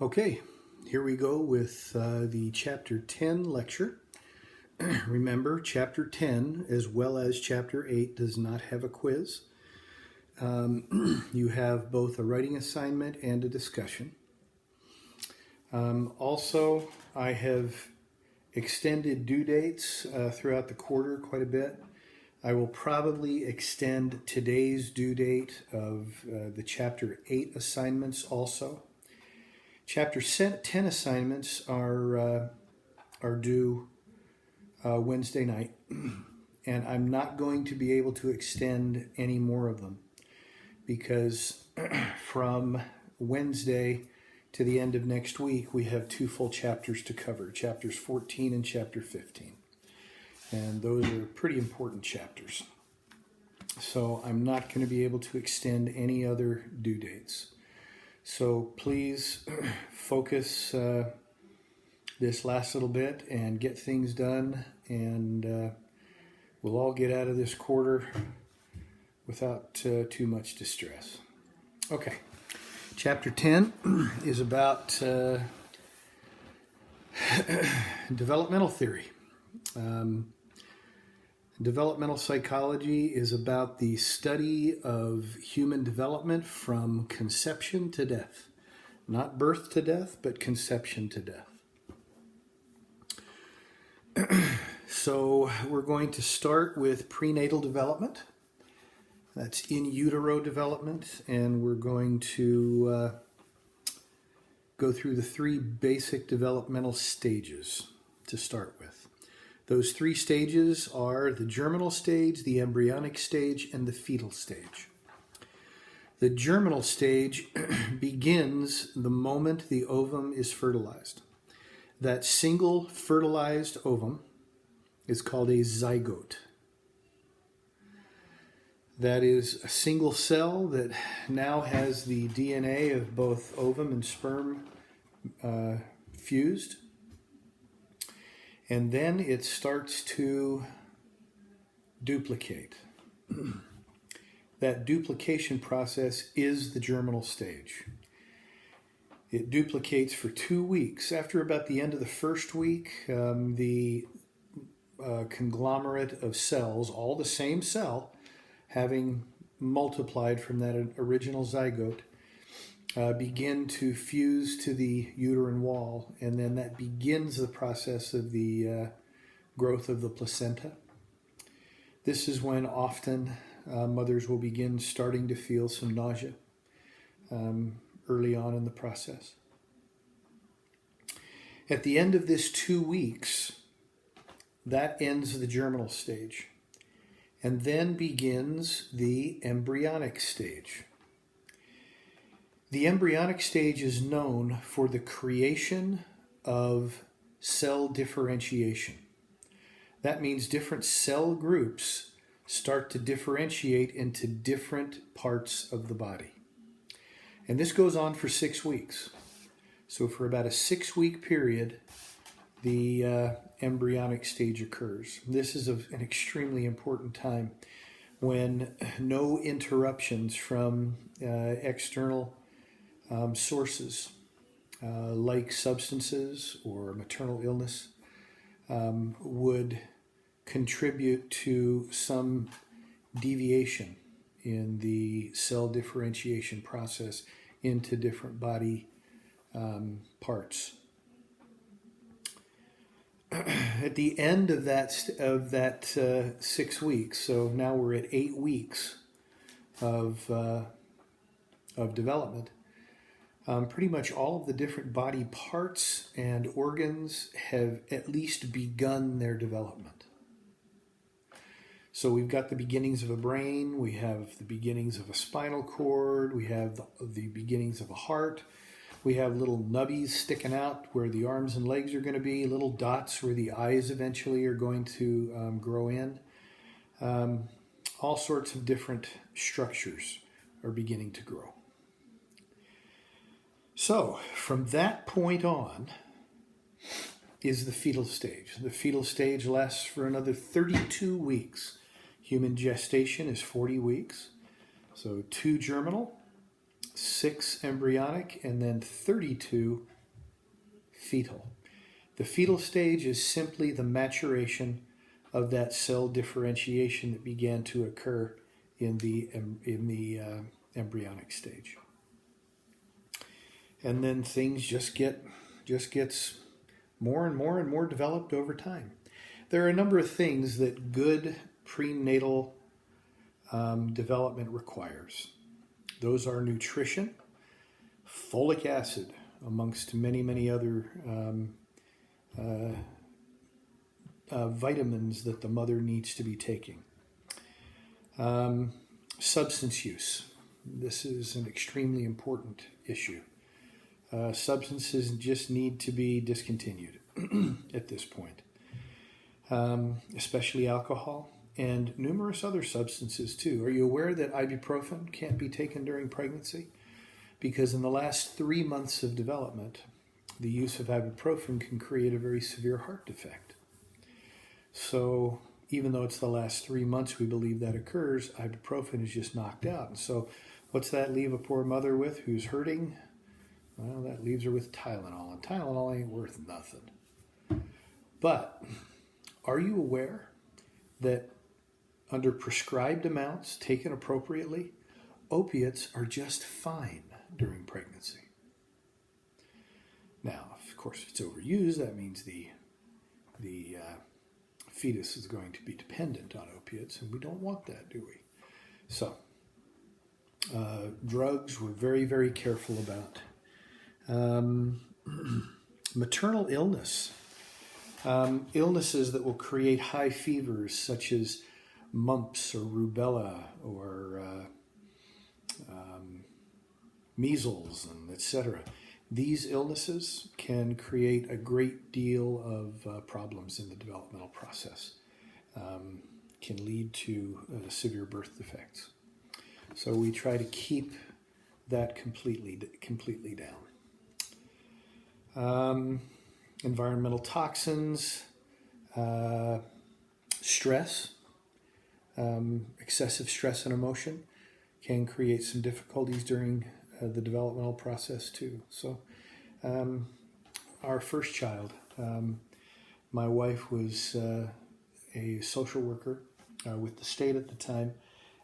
Okay, here we go with the Chapter 10 lecture. Remember, Chapter 10, as well as Chapter 8, does not have a quiz. You have both a writing assignment and a discussion. Also, I have extended due dates throughout the quarter quite a bit. I will probably extend today's due date of the Chapter 8 assignments also. Chapter 10 assignments are due Wednesday night, and I'm not going to be able to extend any more of them because from Wednesday to the end of next week, we have 2 full chapters to cover, chapters 14 and chapter 15. And those are pretty important chapters. So I'm not going to be able to extend any other due dates. So please focus this last little bit and get things done, and we'll all get out of this quarter without too much distress. Okay, Chapter 10 is about developmental theory. Developmental psychology is about the study of human development from conception to death. Not birth to death, but conception to death. So we're going to start with prenatal development. That's in utero development, and we're going to go through the 3 basic developmental stages to start with. Those 3 stages are the germinal stage, the embryonic stage, and the fetal stage. The germinal stage begins the moment the ovum is fertilized. That single fertilized ovum is called a zygote. That is a single cell that now has the DNA of both ovum and sperm fused. And then it starts to duplicate. That duplication process is the germinal stage. It duplicates for 2 weeks. After about the end of the first week, the conglomerate of cells, all the same cell, having multiplied from that original zygote, begin to fuse to the uterine wall, and then that begins the process of the growth of the placenta. This is when often mothers will begin starting to feel some nausea early on in the process. At the end of this 2 weeks, that ends the germinal stage, and then begins the embryonic stage. The embryonic stage is known for the creation of cell differentiation. That means different cell groups start to differentiate into different parts of the body. And this goes on for 6 weeks. So for about a 6-week period, the embryonic stage occurs. This is an extremely important time when no interruptions from external sources like substances or maternal illness would contribute to some deviation in the cell differentiation process into different body parts. At the end of that 6 weeks, so now we're at 8 weeks of development. Pretty much all of the different body parts and organs have at least begun their development. So we've got the beginnings of a brain, we have the beginnings of a spinal cord, we have the beginnings of a heart, we have little nubbies sticking out where the arms and legs are going to be, little dots where the eyes eventually are going to grow in. All sorts of different structures are beginning to grow. So, from that point on is the fetal stage. The fetal stage lasts for another 32 weeks. Human gestation is 40 weeks. So 2 germinal, 6 embryonic, and then 32 fetal. The fetal stage is simply the maturation of that cell differentiation that began to occur in the embryonic stage. And then things just gets more and more and more developed over time. There are a number of things that good prenatal development requires. Those are nutrition, folic acid, amongst many other vitamins that the mother needs to be taking. Substance use. This is an extremely important issue. Substances just need to be discontinued at this point, especially alcohol and numerous other substances too. Are you aware that ibuprofen can't be taken during pregnancy? Because in the last 3 months of development, the use of ibuprofen can create a very severe heart defect. So even though it's the last 3 months we believe that occurs, ibuprofen is just knocked out. And so what's that leave a poor mother with who's hurting? Well, that leaves her with Tylenol, and Tylenol ain't worth nothing. But are you aware that under prescribed amounts taken appropriately, opiates are just fine during pregnancy? Now, of course, if it's overused, that means the fetus is going to be dependent on opiates, and we don't want that, do we? So, drugs we're very careful about. Maternal illness. Illnesses that will create high fevers such as mumps or rubella or measles, and etc. These illnesses can create a great deal of problems in the developmental process, can lead to severe birth defects. So we try to keep that completely down. Environmental toxins, stress, excessive stress and emotion can create some difficulties during the developmental process too. So our first child, my wife was a social worker with the state at the time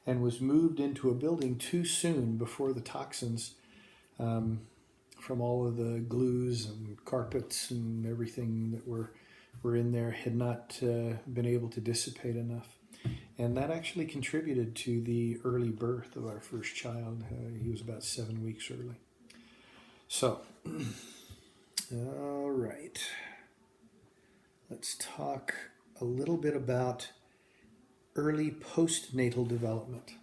and was moved into a building too soon before the toxins from all of the glues and carpets and everything that were in there had not been able to dissipate enough. And that actually contributed to the early birth of our first child. He was about 7 weeks early. So, all right. Let's talk a little bit about early postnatal development.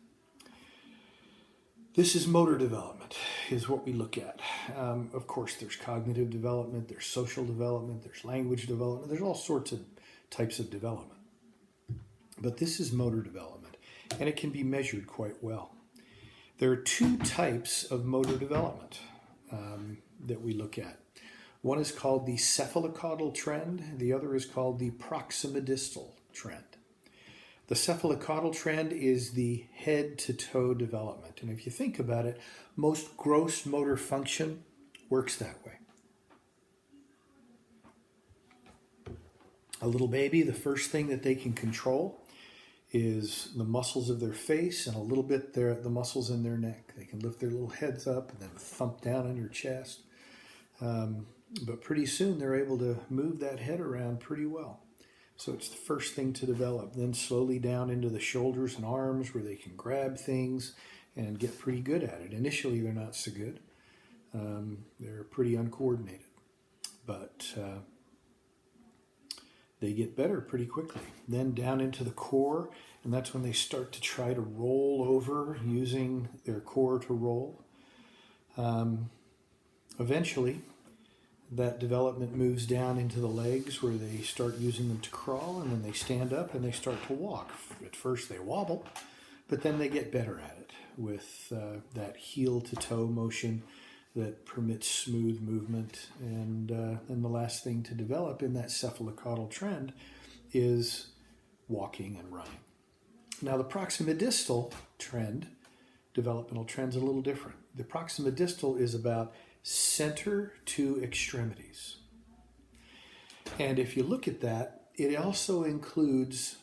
This is motor development, is what we look at. Of course, there's cognitive development, there's social development, there's language development, there's all sorts of types of development. But this is motor development, and it can be measured quite well. There are 2 types of motor development that we look at. One is called the cephalocaudal trend, the other is called the proximodistal trend. The cephalocaudal trend is the head-to-toe development. And if you think about it, most gross motor function works that way. A little baby, the first thing that they can control is the muscles of their face and a little bit the muscles in their neck. They can lift their little heads up and then thump down on your chest. But pretty soon they're able to move that head around pretty well. So it's the first thing to develop. Then slowly down into the shoulders and arms where they can grab things and get pretty good at it. Initially they're not so good. They're pretty uncoordinated. But they get better pretty quickly. Then down into the core, and that's when they start to try to roll over using their core to roll. Eventually, that development moves down into the legs where they start using them to crawl, and then they stand up and they start to walk. At first they wobble, but then they get better at it with that heel to toe motion that permits smooth movement. And then the last thing to develop in that cephalocaudal trend is walking and running. Now the proximodistal trend developmental trends a little different. The proximal-distal is about center to extremities. And if you look at that, it also includes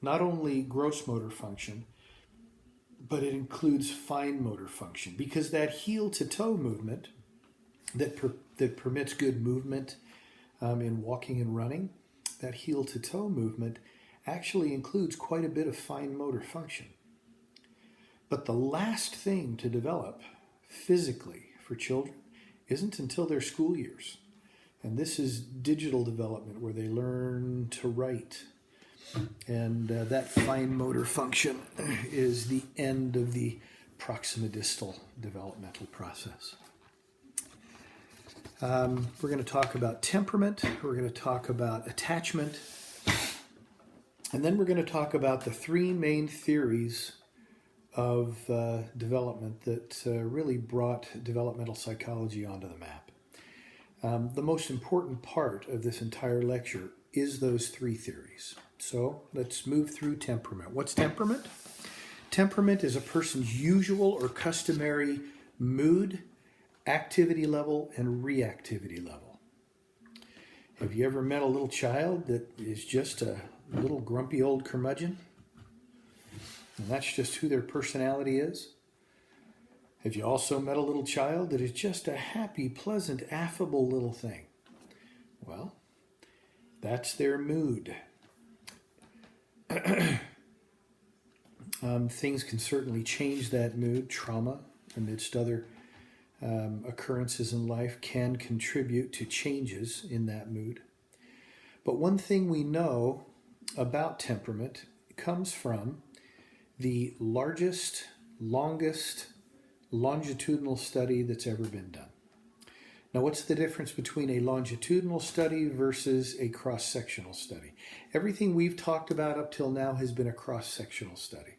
not only gross motor function, but it includes fine motor function, because that heel to toe movement that permits good movement in walking and running, that heel to toe movement actually includes quite a bit of fine motor function. But the last thing to develop physically for children isn't until their school years. And this is digital development, where they learn to write. And that fine motor function is the end of the proximal-distal developmental process. We're going to talk about temperament. We're going to talk about attachment. And then we're going to talk about the three main theories of development that really brought developmental psychology onto the map. The most important part of this entire lecture is those three theories. So let's move through temperament. What's temperament? Temperament is a person's usual or customary mood, activity level, and reactivity level. Have you ever met a little child that is just a little grumpy old curmudgeon? And that's just who their personality is? Have you also met a little child that is just a happy, pleasant, affable little thing? Well, that's their mood. Things can certainly change that mood. Trauma, amidst other occurrences in life, can contribute to changes in that mood. But one thing we know about temperament comes from the largest, longest longitudinal study that's ever been done. Now, what's the difference between a longitudinal study versus a cross-sectional study? Everything we've talked about up till now has been a cross-sectional study.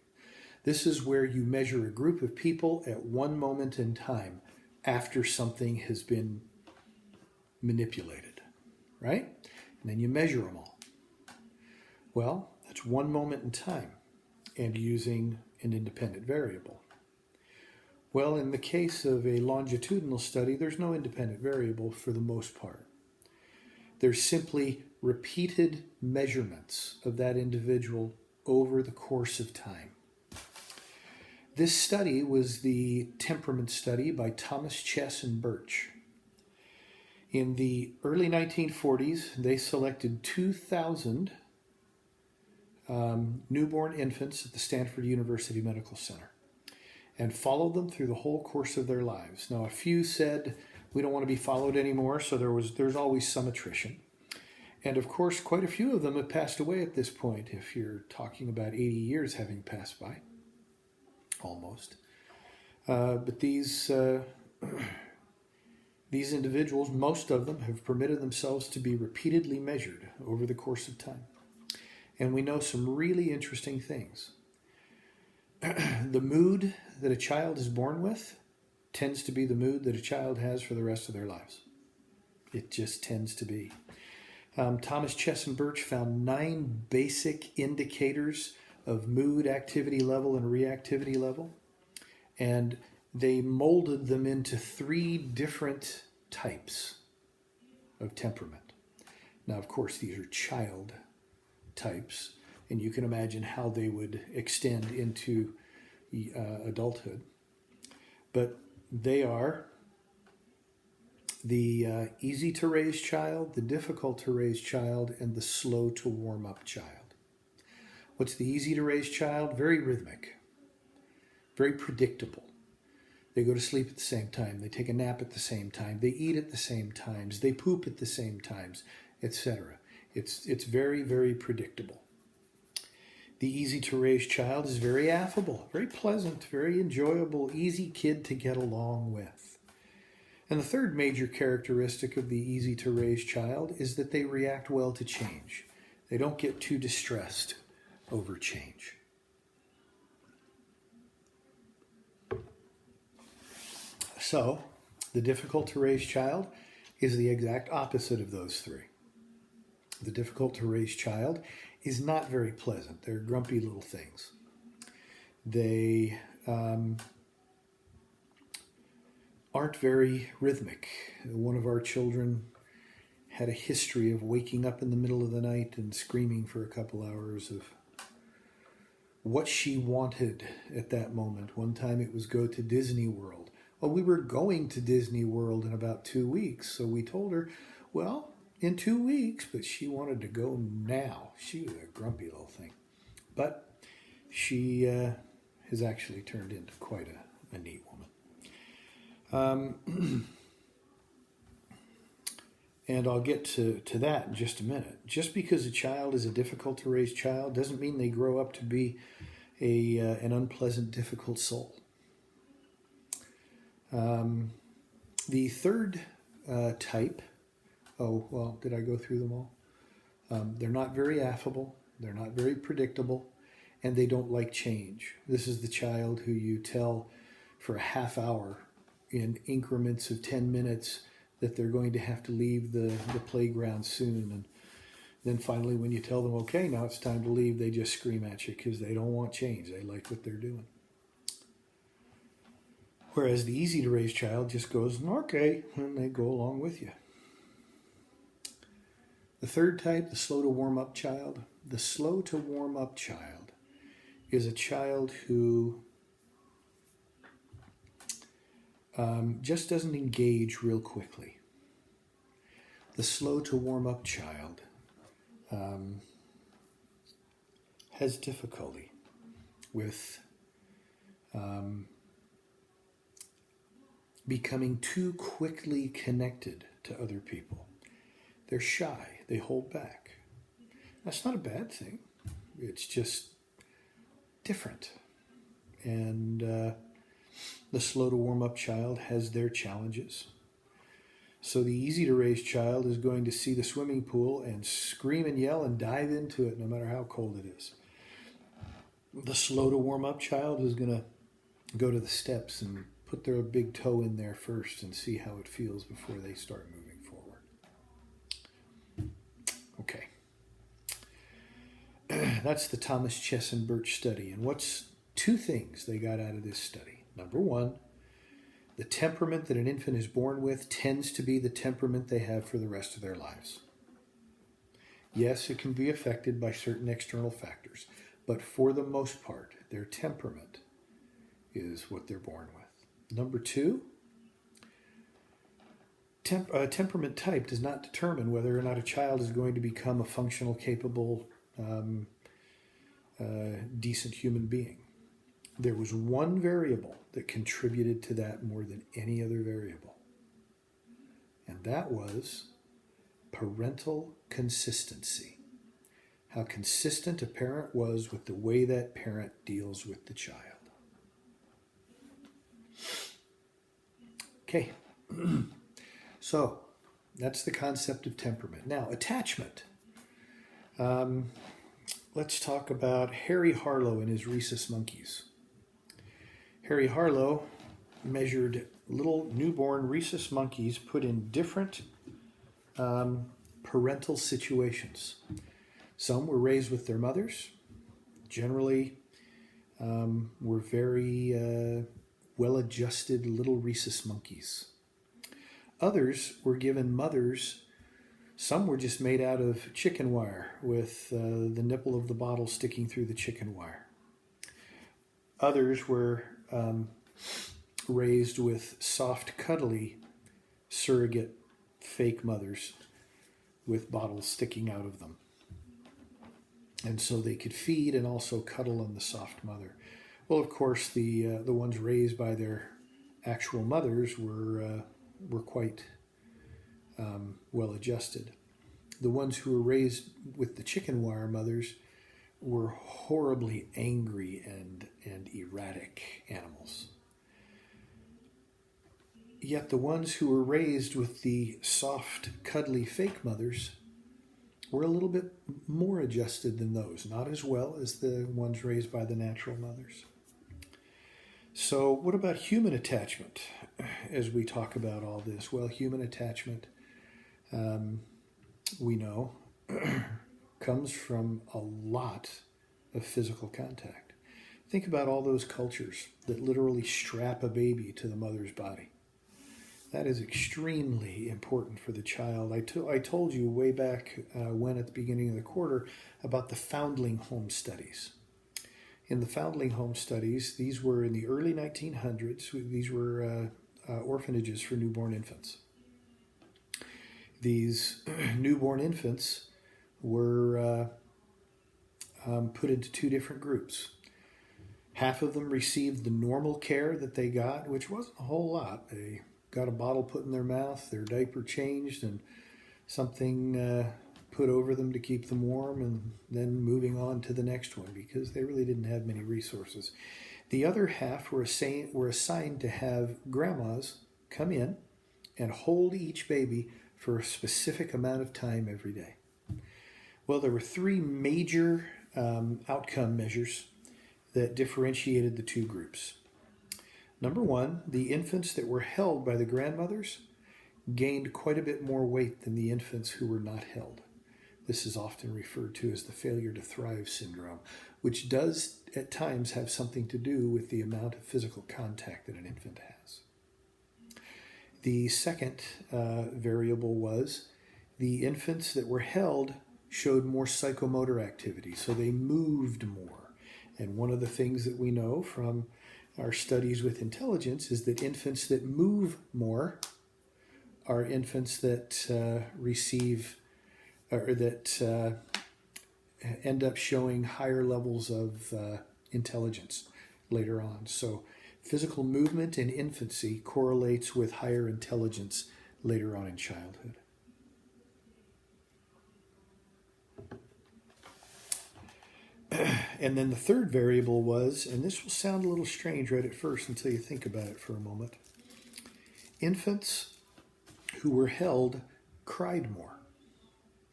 This is where you measure a group of people at one moment in time after something has been manipulated, right? And then you measure them all. Well, that's one moment in time and using an independent variable. Well, in the case of a longitudinal study, there's no independent variable for the most part. There's simply repeated measurements of that individual over the course of time. This study was the temperament study by Thomas Chess and Birch. In the early 1940s, they selected 2,000 newborn infants at the Stanford University Medical Center and followed them through the whole course of their lives. Now, a few said, we don't want to be followed anymore, so there's always some attrition. And of course, quite a few of them have passed away at this point, if you're talking about 80 years having passed by, almost. But these individuals, most of them, have permitted themselves to be repeatedly measured over the course of time. And we know some really interesting things. The mood that a child is born with tends to be the mood that a child has for the rest of their lives. It just tends to be. Thomas Chess and Birch found 9 basic indicators of mood, activity level, and reactivity level. And they molded them into 3 different types of temperament. Now, of course, these are child types, and you can imagine how they would extend into adulthood. But they are the easy to raise child, the difficult to raise child, and the slow to warm up child. What's the easy to raise child? Very rhythmic, very predictable. They go to sleep at the same time, they take a nap at the same time, they eat at the same times, they poop at the same times, etc. It's very, very predictable. The easy to raise child is very affable, very pleasant, very enjoyable, easy kid to get along with. And the third major characteristic of the easy to raise child is that they react well to change. They don't get too distressed over change. So, the difficult to raise child is the exact opposite of those 3. The difficult to raise child is not very pleasant. They're grumpy little things. They aren't very rhythmic. One of our children had a history of waking up in the middle of the night and screaming for a couple hours of what she wanted at that moment. One time it was go to Disney World. Well, we were going to Disney World in about 2 weeks, so we told her, well, in 2 weeks, but she wanted to go now. She was a grumpy little thing. But she has actually turned into quite a neat woman. And I'll get to that in just a minute. Just because a child is a difficult to raise child doesn't mean they grow up to be an unpleasant, difficult soul. The third type, did I go through them all? They're not very affable, they're not very predictable, and they don't like change. This is the child who you tell for a half hour in increments of 10 minutes that they're going to have to leave the playground soon. And then finally when you tell them, okay, now it's time to leave, they just scream at you because they don't want change. They like what they're doing. Whereas the easy to raise child just goes, okay, and they go along with you. The third type, the slow to warm up child. The slow to warm up child is a child who just doesn't engage real quickly. The slow to warm up child has difficulty with becoming too quickly connected to other people. They're shy. They hold back. That's not a bad thing. It's just different. And the slow to warm up child has their challenges. So the easy to raise child is going to see the swimming pool and scream and yell and dive into it no matter how cold it is. The slow to warm up child is going to go to the steps and put their big toe in there first and see how it feels before they start moving forward. Okay. That's the Thomas Chess and Birch study. And what's two things they got out of this study? Number one, the temperament that an infant is born with tends to be the temperament they have for the rest of their lives. Yes, it can be affected by certain external factors, but for the most part, their temperament is what they're born with. Number two, temperament type does not determine whether or not a child is going to become a functional, capable, decent human being. There was one variable that contributed to that more than any other variable, and that was parental consistency. How consistent a parent was with the way that parent deals with the child. Okay, so that's the concept of temperament. Now, attachment. Let's talk about Harry Harlow and his rhesus monkeys. Harry Harlow measured little newborn rhesus monkeys put in different parental situations. Some were raised with their mothers, generally were very well-adjusted little rhesus monkeys. Others were given mothers. Some were just made out of chicken wire with the nipple of the bottle sticking through the chicken wire. Others were raised with soft, cuddly surrogate fake mothers with bottles sticking out of them. And so they could feed and also cuddle on the soft mother. Well, of course, the ones raised by their actual mothers were quite well adjusted. The ones who were raised with the chicken wire mothers were horribly angry and erratic animals. Yet the ones who were raised with the soft, cuddly fake mothers were a little bit more adjusted than those, not as well as the ones raised by the natural mothers. So what about human attachment as we talk about all this? Well, human attachment, we know, comes from a lot of physical contact. Think about all those cultures that literally strap a baby to the mother's body. That is extremely important for the child. I told you way back when at the beginning of the quarter about the foundling home studies. In the foundling home studies, these were in the early 1900s. These were orphanages for newborn infants. These newborn infants were put into two different groups. Half of them received the normal care that they got, which wasn't a whole lot. They got a bottle put in their mouth, their diaper changed, and something put over them to keep them warm, and then moving on to the next one because they really didn't have many resources. The other half were assigned to have grandmas come in and hold each baby for a specific amount of time every day. Well, there were three major outcome measures that differentiated the two groups. Number one, the infants that were held by the grandmothers gained quite a bit more weight than the infants who were not held. This is often referred to as the failure to thrive syndrome, which does at times have something to do with the amount of physical contact that an infant has. The second variable was the infants that were held showed more psychomotor activity, so they moved more. And one of the things that we know from our studies with intelligence is that infants that move more are infants that receive or that end up showing higher levels of intelligence later on. So physical movement in infancy correlates with higher intelligence later on in childhood. And then the third variable was, and this will sound a little strange right at first until you think about it for a moment, infants who were held cried more.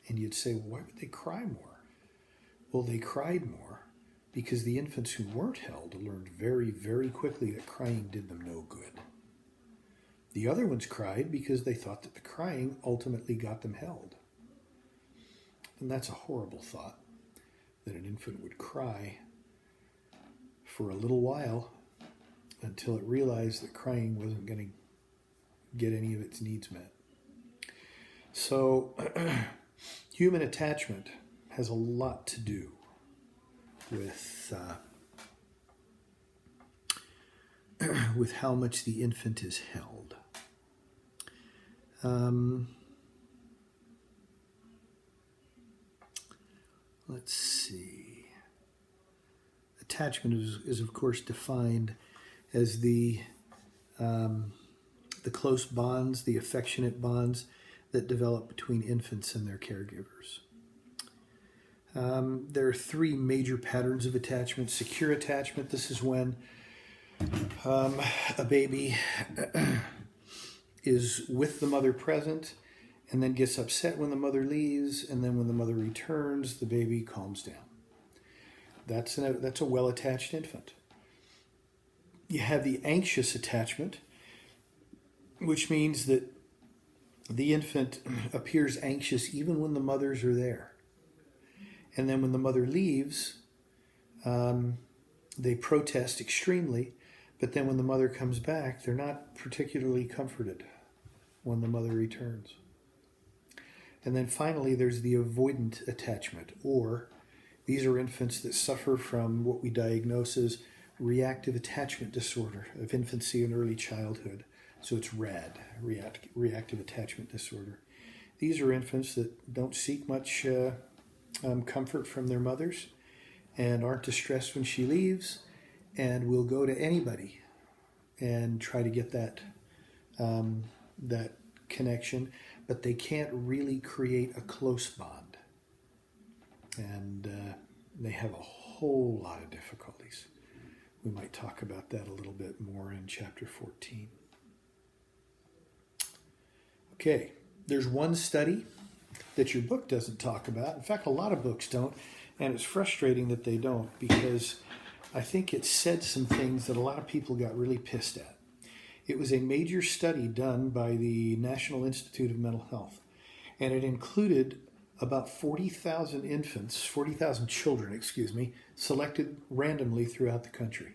And you'd say, well, why would they cry more? Well, they cried more because the infants who weren't held learned very, very quickly that crying did them no good. The other ones cried because they thought that the crying ultimately got them held. And that's a horrible thought, that an infant would cry for a little while until it realized that crying wasn't going to get any of its needs met. So human attachment has a lot to do with with how much the infant is held. Let's see. Attachment is of course defined as the close bonds, the affectionate bonds that develop between infants and their caregivers. There are three major patterns of attachment. Secure attachment, this is when a baby is with the mother present and then gets upset when the mother leaves, and then when the mother returns, the baby calms down. That's a well-attached infant. You have the anxious attachment, which means that the infant appears anxious even when the mothers are there. And then when the mother leaves, they protest extremely, but then when the mother comes back, they're not particularly comforted when the mother returns. And then finally, there's the avoidant attachment, or these are infants that suffer from what we diagnose as reactive attachment disorder of infancy and early childhood. So it's RAD, reactive attachment disorder. These are infants that don't seek much comfort from their mothers and aren't distressed when she leaves, and will go to anybody and try to get that connection, but they can't really create a close bond. And they have a whole lot of difficulties. We might talk about that a little bit more in chapter 14. Okay, there's one study that your book doesn't talk about. In fact, a lot of books don't, and it's frustrating that they don't, because I think it said some things that a lot of people got really pissed at. It was a major study done by the National Institute of Mental Health, and it included about 40,000 children, selected randomly throughout the country.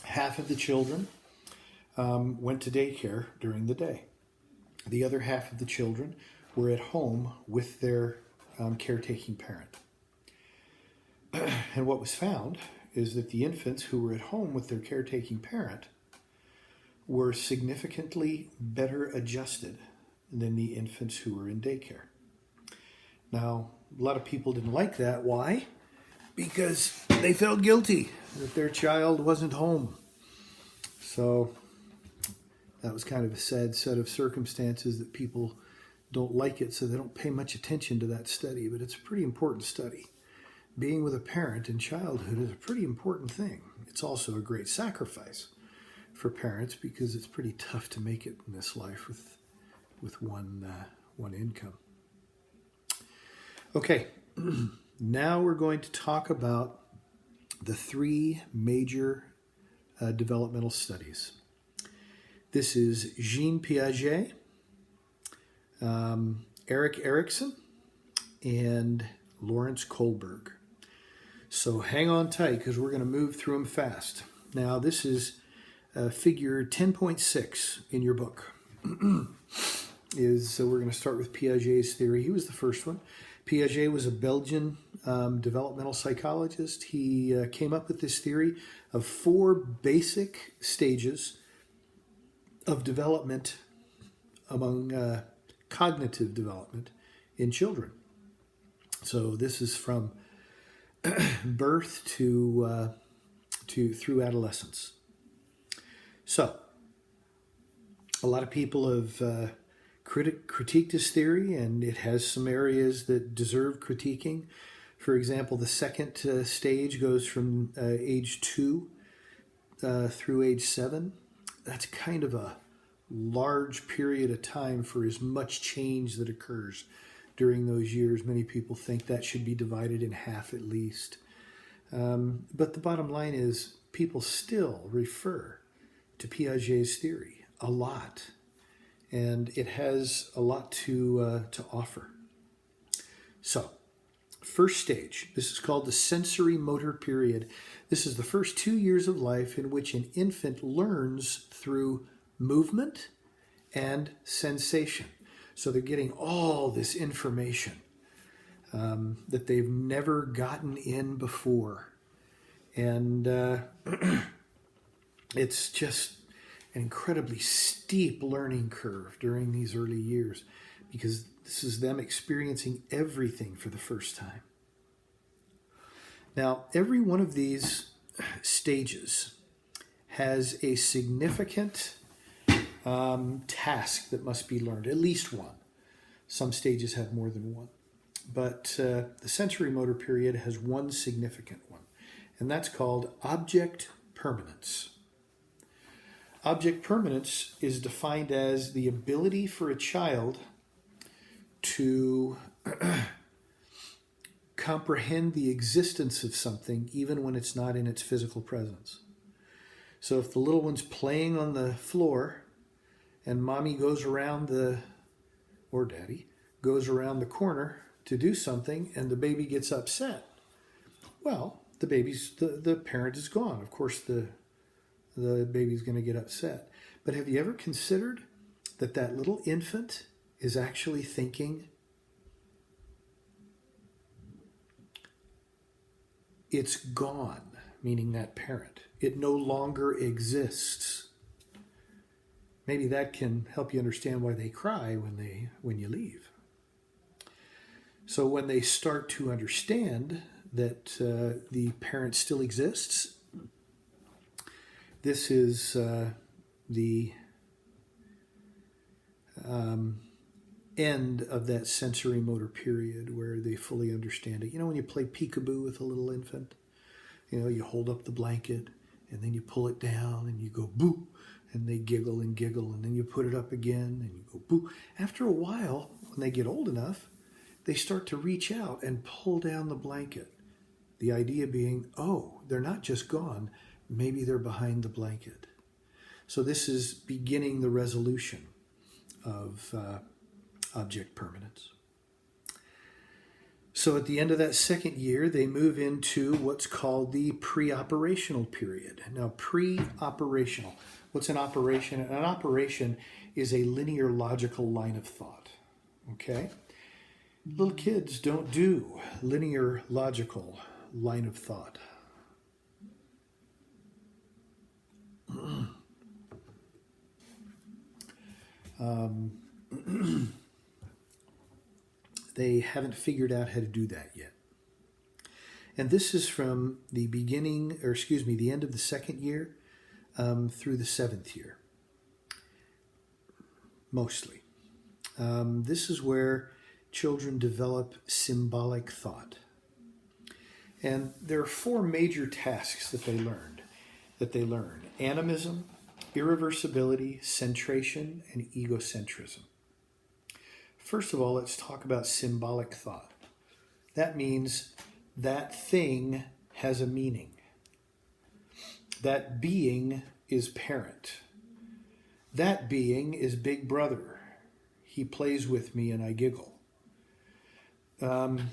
half of the children went to daycare during the day. The other half of the children were at home with their caretaking parent. And what was found is that the infants who were at home with their caretaking parent were significantly better adjusted than the infants who were in daycare. Now, a lot of people didn't like that. Why? Because they felt guilty that their child wasn't home. So that was kind of a sad set of circumstances that people don't like it, so they don't pay much attention to that study. But it's a pretty important study. Being with a parent in childhood is a pretty important thing. It's also a great sacrifice for parents because it's pretty tough to make it in this life with one income. Okay, now we're going to talk about the three major developmental studies. This is Jean Piaget, Erik Erikson, and Lawrence Kohlberg. So hang on tight because we're going to move through them fast. Now this is figure 10.6 in your book. So we're going to start with Piaget's theory. He was the first one. Piaget was a Belgian developmental psychologist. He came up with this theory of 4 basic stages of development among cognitive development in children. So this is from birth to through adolescence. So a lot of people have critiqued this theory, and it has some areas that deserve critiquing. For example, the second stage goes from age 2 through age 7. That's kind of a large period of time for as much change that occurs during those years. Many people think that should be divided in half at least. But the bottom line is people still refer to Piaget's theory a lot. And it has a lot to offer. So, first stage, this is called the sensory motor period. This is the first 2 years of life in which an infant learns through movement and sensation. So they're getting all this information that they've never gotten in before. And it's just an incredibly steep learning curve during these early years because this is them experiencing everything for the first time. Now, every one of these stages has a significant task that must be learned, at least one. Some stages have more than one. But the sensory motor period has one significant one, and that's called object permanence. Object permanence is defined as the ability for a child to comprehend the existence of something even when it's not in its physical presence. So if the little one's playing on the floor and mommy goes around or daddy goes around the corner to do something and the baby gets upset, well, the parent is gone. Of course, the baby's going to get upset. But have you ever considered that little infant is actually thinking? It's gone, meaning that parent. It no longer exists. Maybe that can help you understand why they cry when you leave. So when they start to understand that the parent still exists, this is the end of that sensory motor period where they fully understand it. You know, when you play peekaboo with a little infant, you hold up the blanket and then you pull it down and you go boo, and they giggle and giggle, and then you put it up again and you go boo. After a while, when they get old enough, they start to reach out and pull down the blanket. The idea being, oh, they're not just gone, maybe they're behind the blanket. So this is beginning the resolution of object permanence. So at the end of that second year, they move into what's called the pre-operational period. Now, pre-operational, what's an operation? An operation is a linear logical line of thought. Okay? Little kids don't do linear logical line of thought. They haven't figured out how to do that yet. And this is from the the end of the second year through the seventh year, mostly. This is where children develop symbolic thought. And there are four major tasks that they learn: animism, irreversibility, centration, and egocentrism. First of all, let's talk about symbolic thought. That means that thing has a meaning. That being is parent. That being is big brother. He plays with me and I giggle. When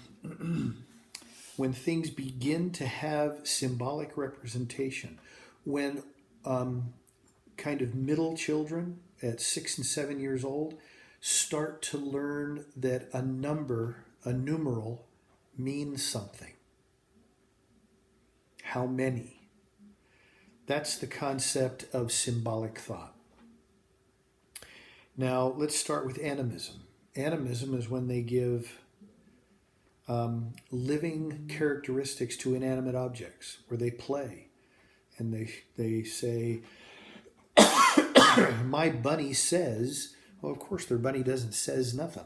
things begin to have symbolic representation, when kind of middle children at 6 and 7 years old start to learn that a number, a numeral, means something. How many? That's the concept of symbolic thought. Now, let's start with animism. Animism is when they give living characteristics to inanimate objects, where they play. And they say, my bunny says, well, of course their bunny doesn't says nothing.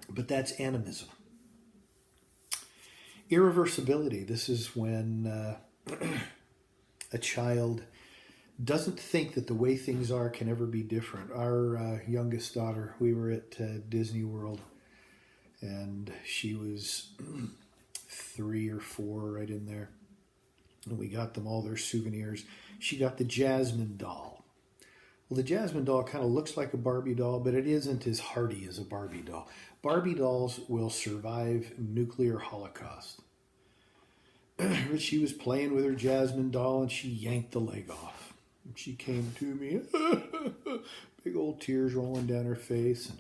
But that's animism. Irreversibility. This is when a child doesn't think that the way things are can ever be different. Our youngest daughter, we were at Disney World, and she was 3 or 4, right in there. And we got them all their souvenirs. She got the Jasmine doll. Well, the Jasmine doll kind of looks like a Barbie doll, but it isn't as hardy as a Barbie doll. Barbie dolls will survive nuclear holocaust. But she was playing with her Jasmine doll, and she yanked the leg off. And she came to me, big old tears rolling down her face. And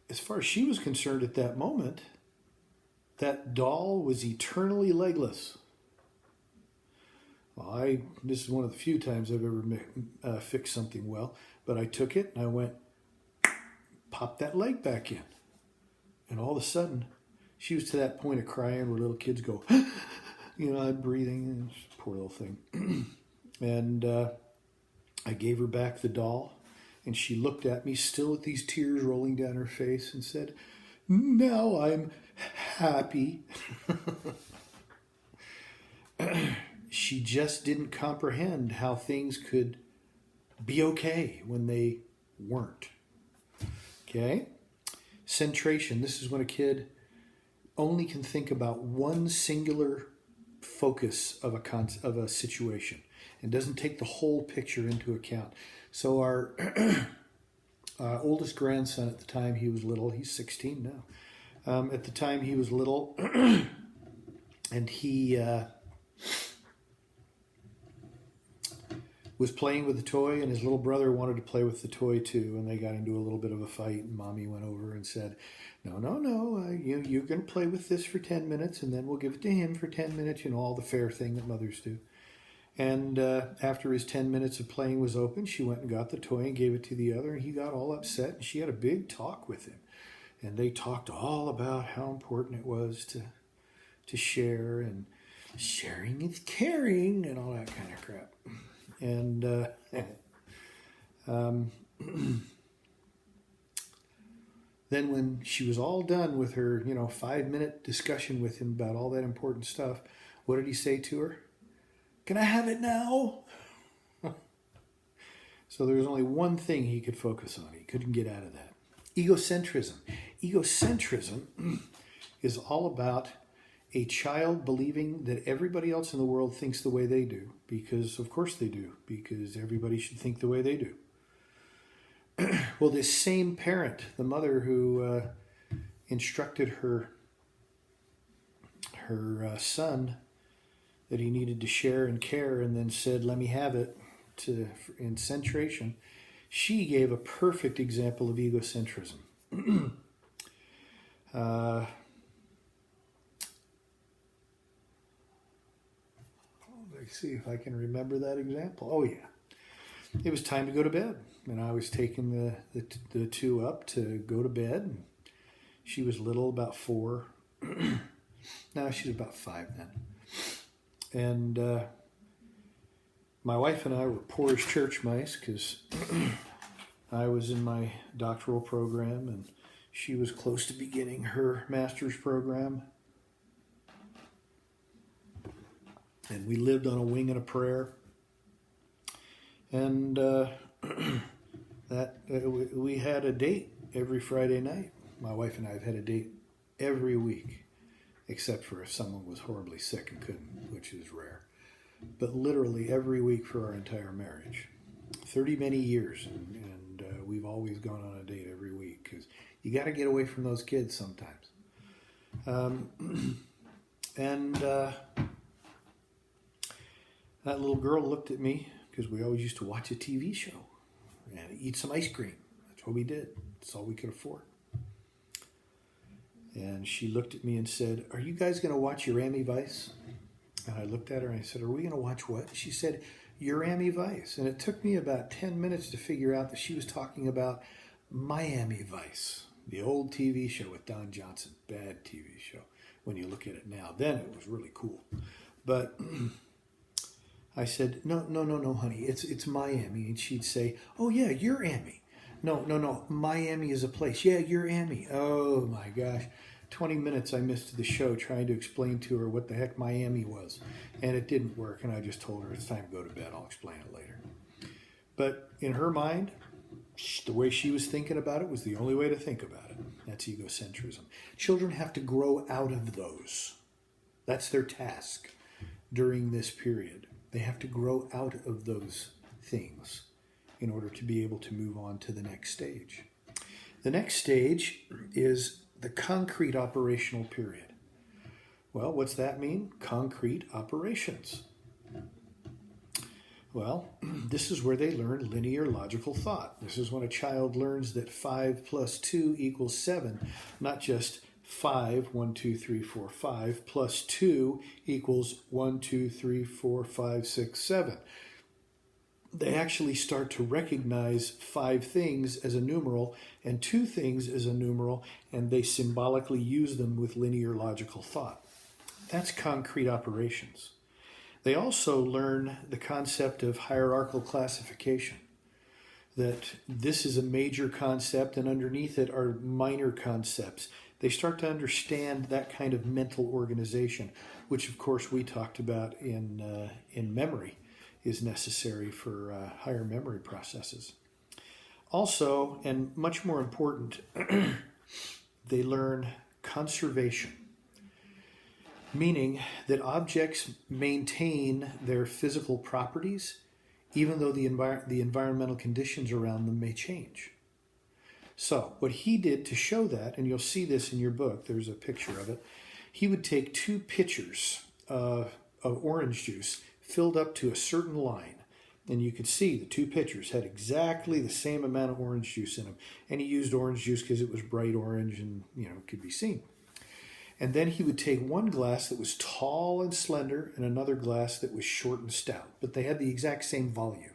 as far as she was concerned at that moment, that doll was eternally legless. Well, this is one of the few times I've ever fixed something well, but I took it and I went, popped that leg back in. And all of a sudden, she was to that point of crying where little kids go, I'm breathing, and poor little thing. And I gave her back the doll, and she looked at me still with these tears rolling down her face and said, now I'm happy. She just didn't comprehend how things could be okay when they weren't. Okay? Centration. This is when a kid only can think about one singular focus of a situation and doesn't take the whole picture into account. So our oldest grandson at the time he was little, he's 16 now. At the time he was little, and he was playing with the toy, and his little brother wanted to play with the toy too, and they got into a little bit of a fight, and Mommy went over and said, no, you're going to play with this for 10 minutes, and then we'll give it to him for 10 minutes, all the fair thing that mothers do. And after his 10 minutes of playing was open, she went and got the toy and gave it to the other, and he got all upset, and she had a big talk with him. And they talked all about how important it was to share, and sharing is caring, and all that kind of crap. And then when she was all done with her, 5-minute discussion with him about all that important stuff, what did he say to her? Can I have it now? So there was only one thing he could focus on. He couldn't get out of that. Egocentrism. Egocentrism is all about a child believing that everybody else in the world thinks the way they do, because of course they do, because everybody should think the way they do. Well, this same parent, the mother who instructed her son that he needed to share and care, and then said, "Let me have it," in centration, she gave a perfect example of egocentrism. uh, Let's see if I can remember that example. Oh yeah, it was time to go to bed, and I was taking the two up to go to bed. She was little, about 4. No, she was about 5 then. And my wife and I were poor as church mice because I was in my doctoral program and she was close to beginning her master's program. And we lived on a wing and a prayer. And we had a date every Friday night. My wife and I have had a date every week, except for if someone was horribly sick and couldn't, which is rare. But literally every week for our entire marriage. 30 many years, and we've always gone on a date every week because you got to get away from those kids sometimes. That little girl looked at me because we always used to watch a TV show and eat some ice cream. That's what we did. That's all we could afford. And she looked at me and said, "Are you guys going to watch Miami Vice?" And I looked at her and I said, "Are we going to watch what?" She said, "Miami Vice." And it took me about 10 minutes to figure out that she was talking about Miami Vice, the old TV show with Don Johnson. Bad TV show when you look at it now. Then it was really cool. But I said, no, honey, it's Miami. And she'd say, "Oh, yeah, you're Amy." No, Miami is a place. "Yeah, you're Amy." Oh, my gosh. 20 minutes I missed the show trying to explain to her what the heck Miami was. And it didn't work, and I just told her, "It's time to go to bed. I'll explain it later." But in her mind, the way she was thinking about it was the only way to think about it. That's egocentrism. Children have to grow out of those. That's their task during this period. They have to grow out of those things in order to be able to move on to the next stage. The next stage is the concrete operational period. Well, what's that mean? Concrete operations. Well, this is where they learn linear logical thought. This is when a child learns that 5 plus 2 equals 7, not just 5, 1, 2, 3, 4, 5, plus 2 equals 1, 2, 3, 4, 5, 6, 7. They actually start to recognize 5 things as a numeral and 2 things as a numeral, and they symbolically use them with linear logical thought. That's concrete operations. They also learn the concept of hierarchical classification, that this is a major concept and underneath it are minor concepts. They start to understand that kind of mental organization, which of course we talked about in memory is necessary for higher memory processes. Also, and much more important, they learn conservation, meaning that objects maintain their physical properties even though the environmental conditions around them may change. So what he did to show that, and you'll see this in your book, there's a picture of it, he would take 2 pitchers of orange juice filled up to a certain line, and you could see the 2 pitchers had exactly the same amount of orange juice in them, and he used orange juice because it was bright orange and could be seen. And then he would take one glass that was tall and slender and another glass that was short and stout, but they had the exact same volume.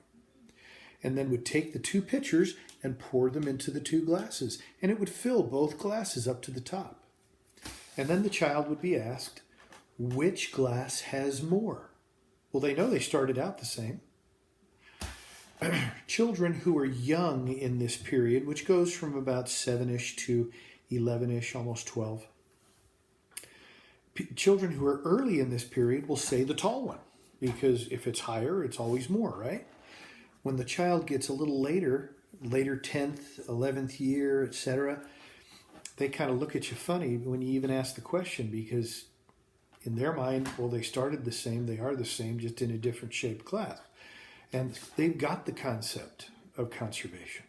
And then would take the 2 pitchers and pour them into the 2 glasses, and it would fill both glasses up to the top. And then the child would be asked, which glass has more? Well, they know they started out the same. Children who are young in this period, which goes from about 7-ish to 11-ish, almost 12. Children who are early in this period will say the tall one, because if it's higher, it's always more, right? When the child gets a little later 10th, 11th year, etc., they kind of look at you funny when you even ask the question, because in their mind, well, they started the same, they are the same, just in a different shaped glass. And they've got the concept of conservation.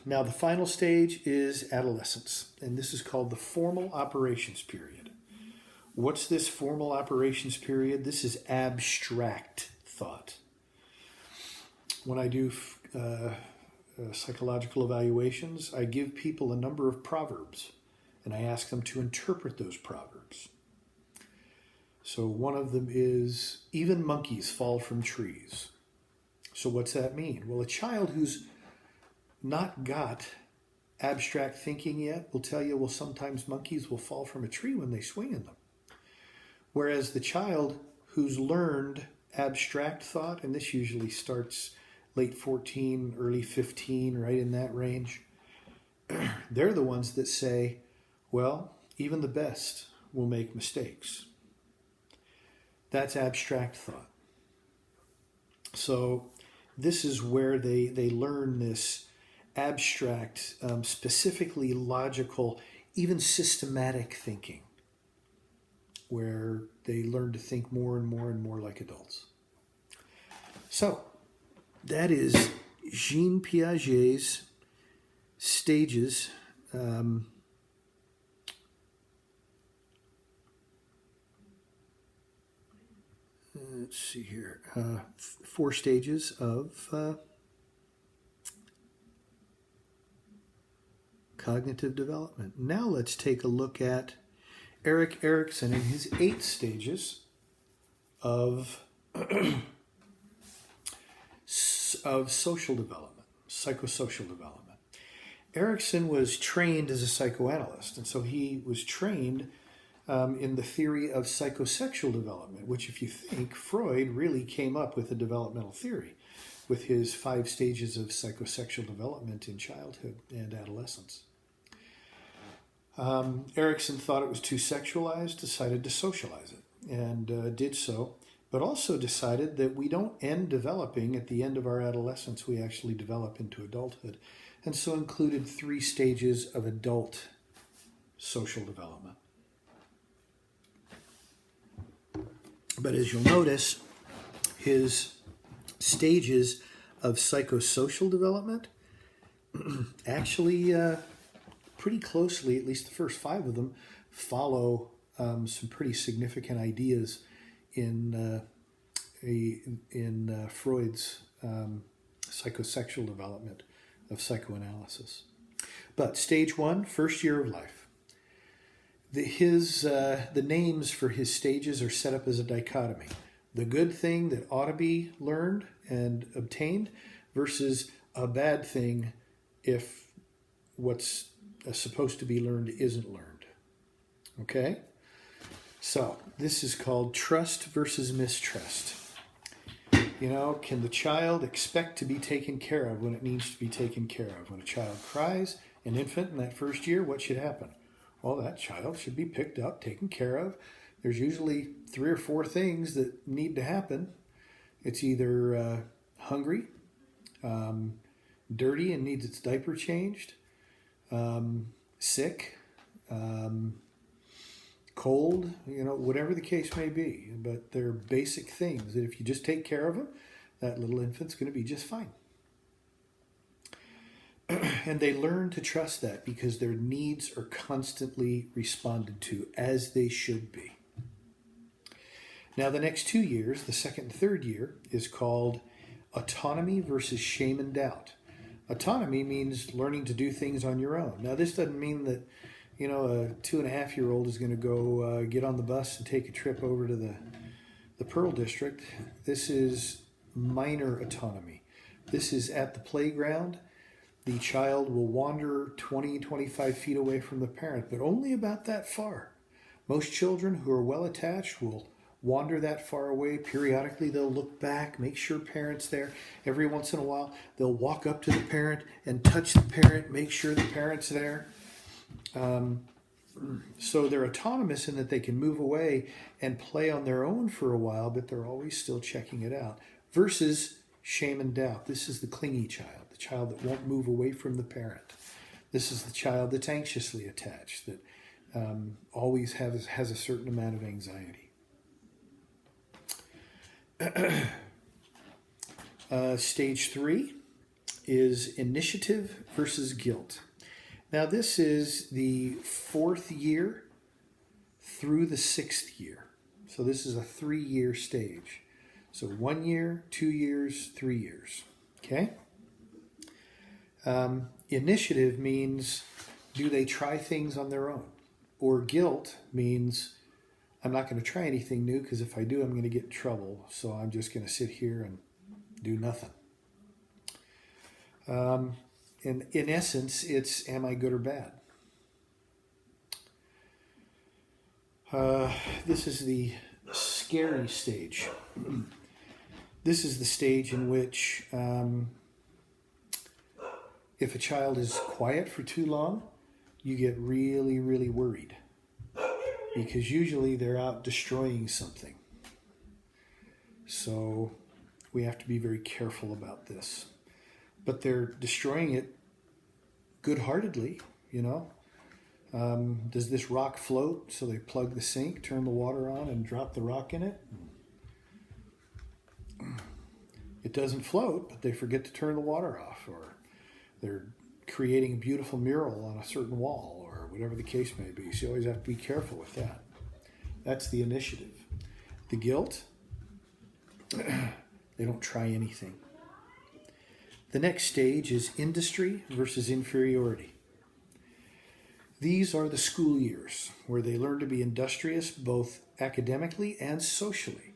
Now, the final stage is adolescence, and this is called the formal operations period. What's this formal operations period? This is abstract thought. When I do psychological evaluations, I give people a number of proverbs, and I ask them to interpret those proverbs. So one of them is, even monkeys fall from trees. So what's that mean? Well, a child who's not got abstract thinking yet will tell you, well, sometimes monkeys will fall from a tree when they swing in them. Whereas the child who's learned abstract thought, and this usually starts late 14, early 15, right in that range, they're the ones that say, well, even the best will make mistakes. That's abstract thought. So this is where they learn this abstract, specifically logical, even systematic thinking, where they learn to think more and more and more like adults. So that is Jean Piaget's stages. Let's see here. 4 stages of cognitive development. Now let's take a look at Erik Erikson and his 8 stages of social development, psychosocial development. Erikson was trained as a psychoanalyst, and so he was trained in the theory of psychosexual development, which, if you think, Freud really came up with a developmental theory with his 5 stages of psychosexual development in childhood and adolescence. Erikson thought it was too sexualized, decided to socialize it, and did so, but also decided that we don't end developing at the end of our adolescence. We actually develop into adulthood, and so included 3 stages of adult social development. But as you'll notice, his stages of psychosocial development actually pretty closely, at least the first 5 of them, follow some pretty significant ideas in Freud's psychosexual development of psychoanalysis. But stage 1, first year of life. The names for his stages are set up as a dichotomy. The good thing that ought to be learned and obtained versus a bad thing if what's supposed to be learned isn't learned. Okay? So this is called trust versus mistrust. You know, can the child expect to be taken care of when it needs to be taken care of? When a child cries, an infant in that first year, what should happen? Well, that child should be picked up, taken care of. There's usually 3 or 4 things that need to happen. It's either hungry, dirty and needs its diaper changed, sick, cold, you know, whatever the case may be. But they're basic things that if you just take care of them, that little infant's going to be just fine. And they learn to trust that because their needs are constantly responded to as they should be. Now, the next 2 years, the second and third year, is called autonomy versus shame and doubt. Autonomy means learning to do things on your own. Now, this doesn't mean that, you know, a 2.5-year-old is going to go get on the bus and take a trip over to the Pearl District. This is minor autonomy. This is at the playground. The child will wander 20, 25 feet away from the parent, but only about that far. Most children who are well attached will wander that far away. Periodically, they'll look back, make sure parent's there. Every once in a while, they'll walk up to the parent and touch the parent, make sure the parent's there. So they're autonomous in that they can move away and play on their own for a while, but they're always still checking it out. Versus shame and doubt. This is the clingy child, the child that won't move away from the parent. This is the child that's anxiously attached, that always has a certain amount of anxiety. Stage 3, is initiative versus guilt. Now, this is the 4th year through the 6th year. So this is a 3-year stage. So 1 year, 2 years, 3 years. Okay? Initiative means, do they try things on their own? Or guilt means, I'm not going to try anything new because if I do, I'm going to get in trouble. So I'm just going to sit here and do nothing. In essence, it's, am I good or bad? This is the scary stage. This is the stage in which if a child is quiet for too long, you get really, really worried. Because usually they're out destroying something. So we have to be very careful about this. But they're destroying it good-heartedly, you know. Does this rock float? So they plug the sink, turn the water on, and drop the rock in it. It doesn't float, but they forget to turn the water off. Or they're creating a beautiful mural on a certain wall, or whatever the case may be. So you always have to be careful with that. That's the initiative. The guilt, they don't try anything. The next stage is industry versus inferiority. These are the school years where they learn to be industrious both academically and socially.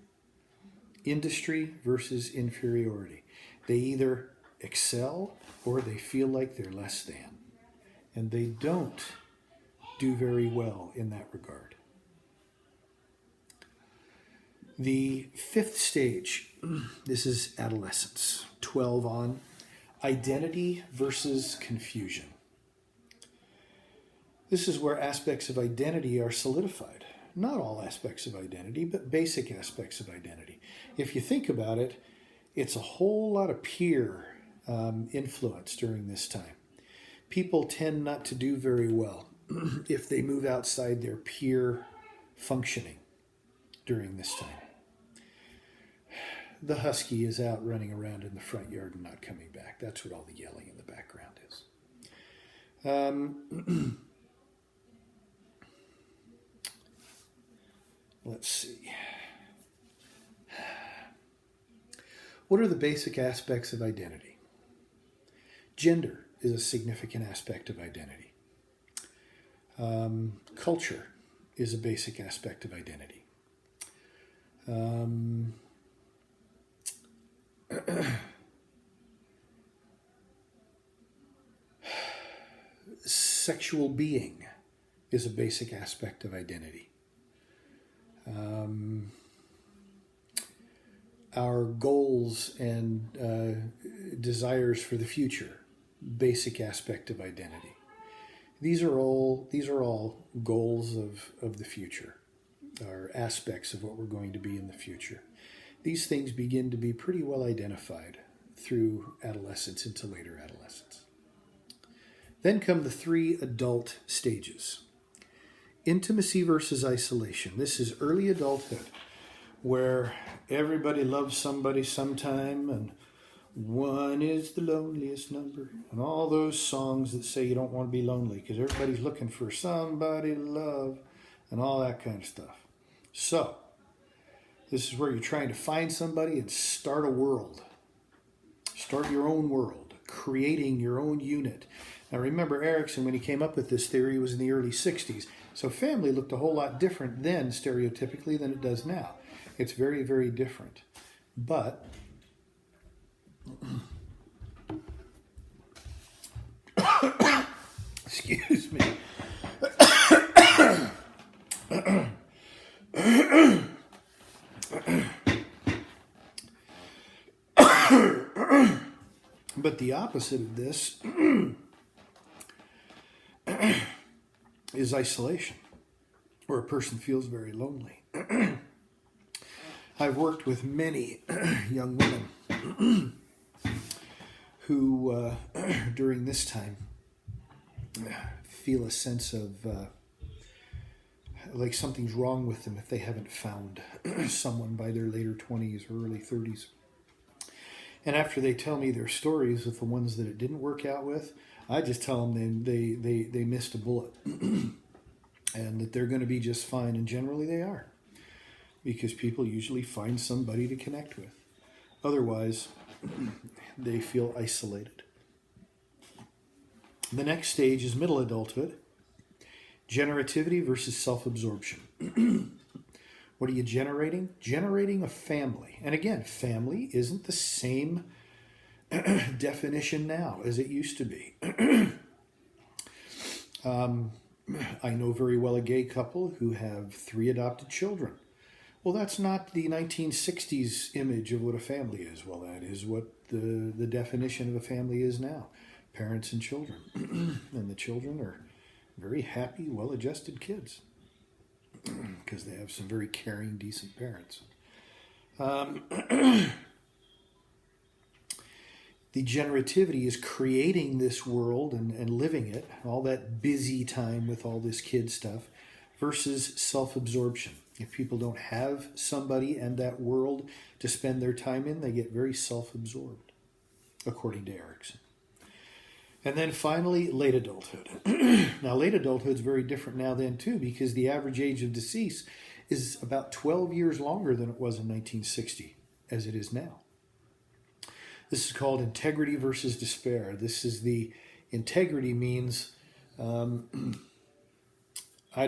Industry versus inferiority. They either excel or they feel like they're less than. And they don't do very well in that regard. The 5th stage, this is adolescence, 12 on, identity versus confusion. This is where aspects of identity are solidified. Not all aspects of identity, but basic aspects of identity. If you think about it, it's a whole lot of peer influence during this time. People tend not to do very well if they move outside their peer functioning during this time. The husky is out running around in the front yard and not coming back. That's what all the yelling in the background is. Let's see. What are the basic aspects of identity? Gender is a significant aspect of identity. Culture is a basic aspect of identity. Sexual being is a basic aspect of identity. Our goals and desires for the future, basic aspect of identity. These are all goals of the future, or aspects of what we're going to be in the future. These things begin to be pretty well identified through adolescence into later adolescence. Then come the 3 adult stages. Intimacy versus isolation. This is early adulthood, where everybody loves somebody sometime, and one is the loneliest number, and all those songs that say you don't want to be lonely because everybody's looking for somebody to love and all that kind of stuff. So, this is where you're trying to find somebody and start a world. Start your own world, creating your own unit. Now remember, Erikson, when he came up with this theory, was in the early 60s. So family looked a whole lot different then, stereotypically, than it does now. It's very, very different. But excuse me. But the opposite of this is isolation, where a person feels very lonely. I've worked with many young women who, during this time, feel a sense of like something's wrong with them if they haven't found someone by their later 20s or early 30s. And after they tell me their stories with the ones that it didn't work out with, I just tell them they missed a bullet and that they're going to be just fine. And generally they are, because people usually find somebody to connect with. Otherwise, they feel isolated. The next stage is middle adulthood. Generativity versus self-absorption. What are you generating? Generating a family. And again, family isn't the same definition now as it used to be. I know very well a gay couple who have 3 adopted children. Well, that's not the 1960s image of what a family is. Well, that is what the definition of a family is now. Parents and children. And the children are very happy, well-adjusted kids because they have some very caring, decent parents. The generativity is creating this world and living it, all that busy time with all this kid stuff, versus self-absorption. If people don't have somebody and that world to spend their time in, they get very self-absorbed, according to Erikson. And then finally, late adulthood. Now, late adulthood is very different now than too, because the average age of decease is about 12 years longer than it was in 1960, as it is now. This is called integrity versus despair. This is the integrity means I'd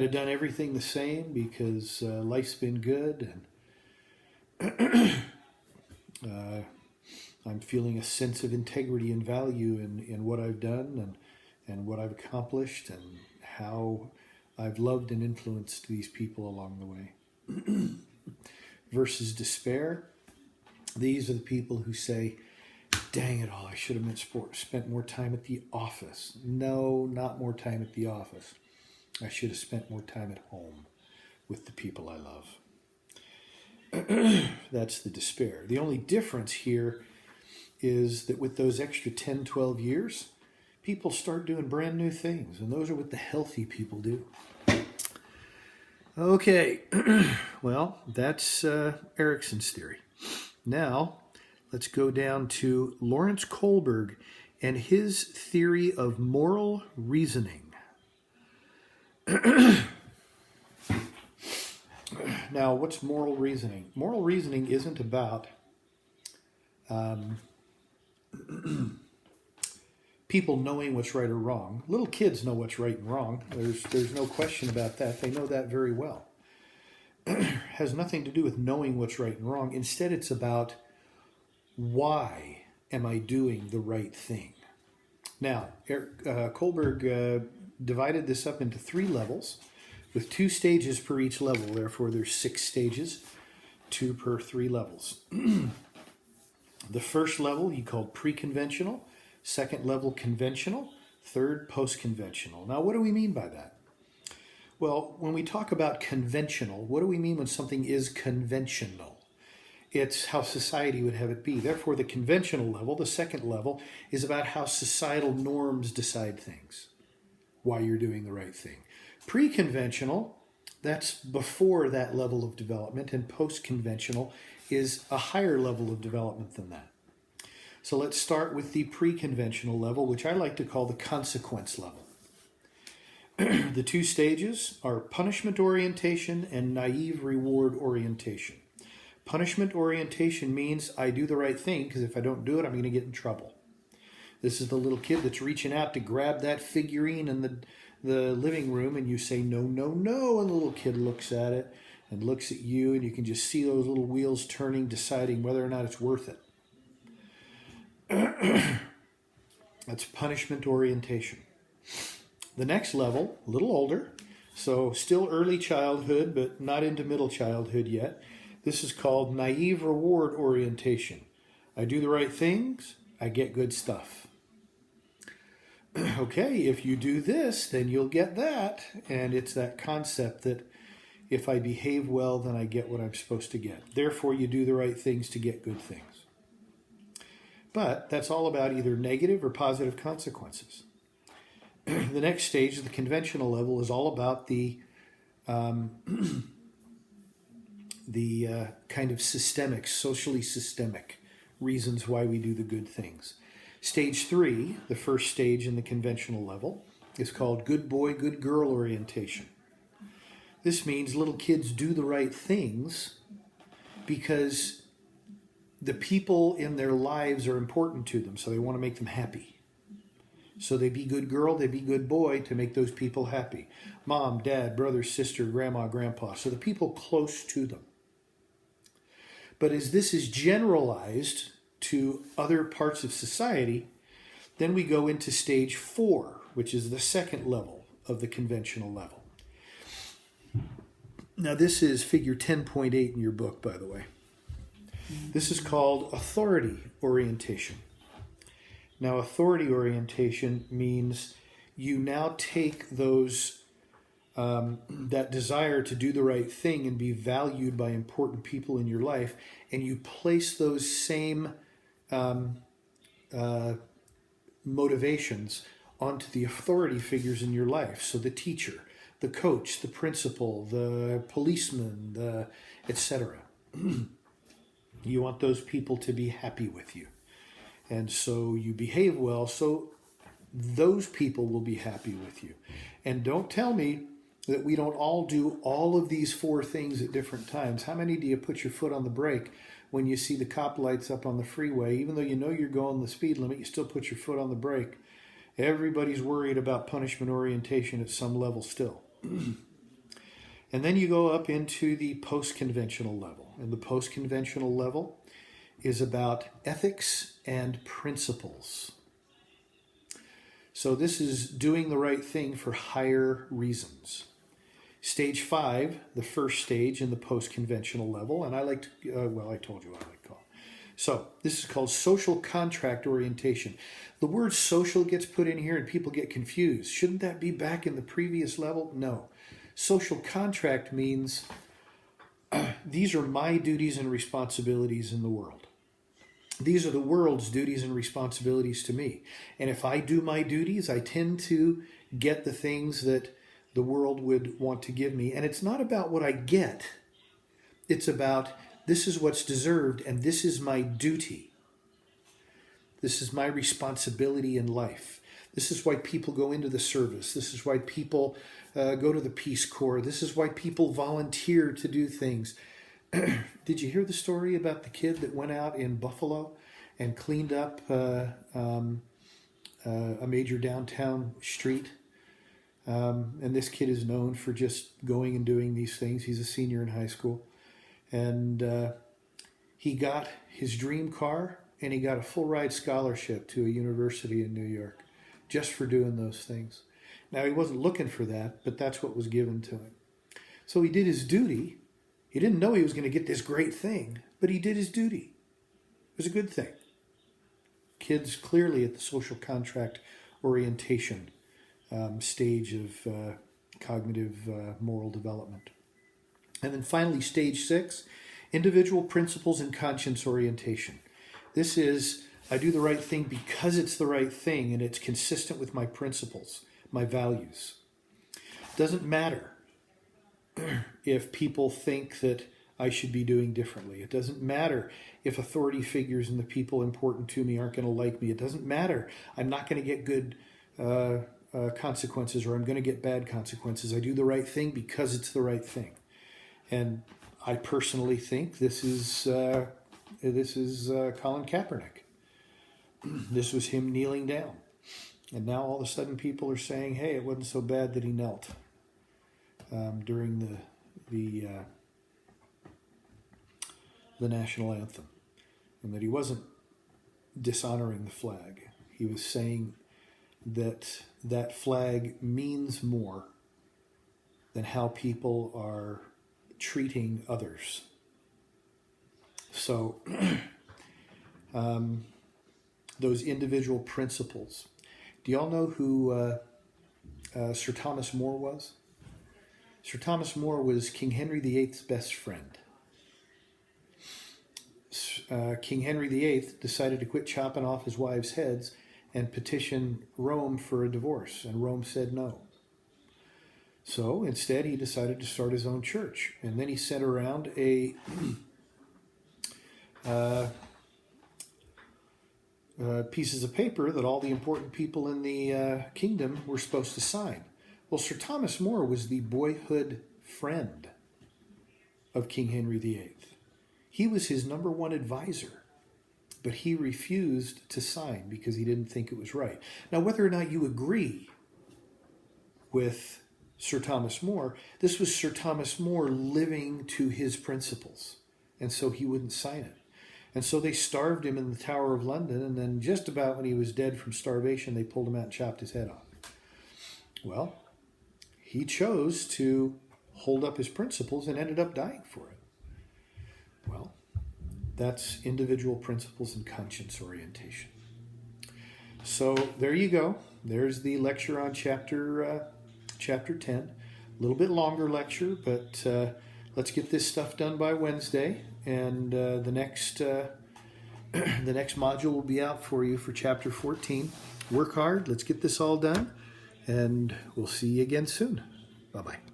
have done everything the same because life's been good, and I'm feeling a sense of integrity and value in what I've done and what I've accomplished and how I've loved and influenced these people along the way. Versus despair, these are the people who say, dang it all, I should have spent more time at the office. No, not more time at the office. I should have spent more time at home with the people I love. That's the despair. The only difference here is that with those extra 10, 12 years, people start doing brand new things, and those are what the healthy people do. Okay, well, that's Erikson's theory. Now, let's go down to Lawrence Kohlberg and his theory of moral reasoning. Now, what's moral reasoning? Moral reasoning isn't about people knowing what's right or wrong. Little kids know what's right and wrong. There's no question about that. They know that very well. Has nothing to do with knowing what's right and wrong. Instead, it's about why am I doing the right thing? Now, Kohlberg divided this up into 3 levels with 2 stages per each level. Therefore, there's 6 stages, 2 per 3 levels. The first level he called pre-conventional, second level conventional, third post-conventional. Now, what do we mean by that? Well, when we talk about conventional, what do we mean when something is conventional? It's how society would have it be. Therefore, the conventional level, the second level, is about how societal norms decide things, why you're doing the right thing. Pre-conventional, that's before that level of development, and post-conventional is a higher level of development than that. So let's start with the pre-conventional level, which I like to call the consequence level. The 2 stages are punishment orientation and naive reward orientation. Punishment orientation means I do the right thing because if I don't do it, I'm going to get in trouble. This is the little kid that's reaching out to grab that figurine in the living room, and you say, no, no, no, and the little kid looks at it and looks at you, and you can just see those little wheels turning, deciding whether or not it's worth it. That's punishment orientation. The next level, a little older, so still early childhood, but not into middle childhood yet. This is called naive reward orientation. I do the right things, I get good stuff. Okay, if you do this, then you'll get that. And it's that concept that if I behave well, then I get what I'm supposed to get. Therefore, you do the right things to get good things. But that's all about either negative or positive consequences. The next stage, the conventional level, is all about the kind of systemic, socially systemic reasons why we do the good things. Stage 3, the first stage in the conventional level, is called good boy, good girl orientation. This means little kids do the right things because the people in their lives are important to them, so they want to make them happy. So they be good girl, they be good boy to make those people happy. Mom, dad, brother, sister, grandma, grandpa. So the people close to them. But as this is generalized to other parts of society, then we go into stage 4, which is the second level of the conventional level. Now this is figure 10.8 in your book, by the way. This is called authority orientation. Now, authority orientation means you now take those that desire to do the right thing and be valued by important people in your life, and you place those same motivations onto the authority figures in your life. So the teacher, the coach, the principal, the policeman, etc. You want those people to be happy with you. And so you behave well, so those people will be happy with you. And don't tell me that we don't all do all of these 4 things at different times. How many do you put your foot on the brake when you see the cop lights up on the freeway? Even though you know you're going the speed limit, you still put your foot on the brake. Everybody's worried about punishment orientation at some level still. And then you go up into the post-conventional level. And the post-conventional level is about ethics and principles. So this is doing the right thing for higher reasons. Stage 5, the first stage in the post-conventional level, and I like to, I told you what I like to call it. So this is called social contract orientation. The word social gets put in here and people get confused. Shouldn't that be back in the previous level? No. Social contract means these are my duties and responsibilities in the world. These are the world's duties and responsibilities to me. And if I do my duties, I tend to get the things that the world would want to give me. And it's not about what I get. It's about this is what's deserved and this is my duty. This is my responsibility in life. This is why people go into the service. This is why people go to the Peace Corps. This is why people volunteer to do things. Did you hear the story about the kid that went out in Buffalo and cleaned up a major downtown street? And this kid is known for just going and doing these things. He's a senior in high school. And he got his dream car and he got a full ride scholarship to a university in New York just for doing those things. Now, he wasn't looking for that, but that's what was given to him. So he did his duty. He didn't know he was going to get this great thing, but he did his duty. It was a good thing. Kids clearly at the social contract orientation stage of cognitive moral development. And then finally, stage 6, individual principles and conscience orientation. This is, I do the right thing because it's the right thing and it's consistent with my principles, my values. Doesn't matter if people think that I should be doing differently. It doesn't matter if authority figures and the people important to me aren't going to like me. It doesn't matter. I'm not going to get good consequences or I'm going to get bad consequences. I do the right thing because it's the right thing. And I personally think this is Colin Kaepernick. This was him kneeling down. And now all of a sudden people are saying, hey, it wasn't so bad that he knelt during the national anthem, and that he wasn't dishonoring the flag. He was saying that that flag means more than how people are treating others. So those individual principles. Do y'all know who Sir Thomas More was? Sir Thomas More was King Henry VIII's best friend. King Henry VIII decided to quit chopping off his wives' heads and petition Rome for a divorce, and Rome said no. So instead he decided to start his own church, and then he sent around a pieces of paper that all the important people in the kingdom were supposed to sign. Well, Sir Thomas More was the boyhood friend of King Henry VIII. He was his number one advisor, but he refused to sign because he didn't think it was right. Now, whether or not you agree with Sir Thomas More, this was Sir Thomas More living to his principles, and so he wouldn't sign it. And so they starved him in the Tower of London, and then just about when he was dead from starvation, they pulled him out and chopped his head off. Well, he chose to hold up his principles and ended up dying for it. Well, that's individual principles and conscience orientation. So there you go. There's the lecture on chapter 10. A little bit longer lecture, but let's get this stuff done by Wednesday, and the next module will be out for you for chapter 14. Work hard. Let's get this all done, and we'll see you again soon. Bye-bye.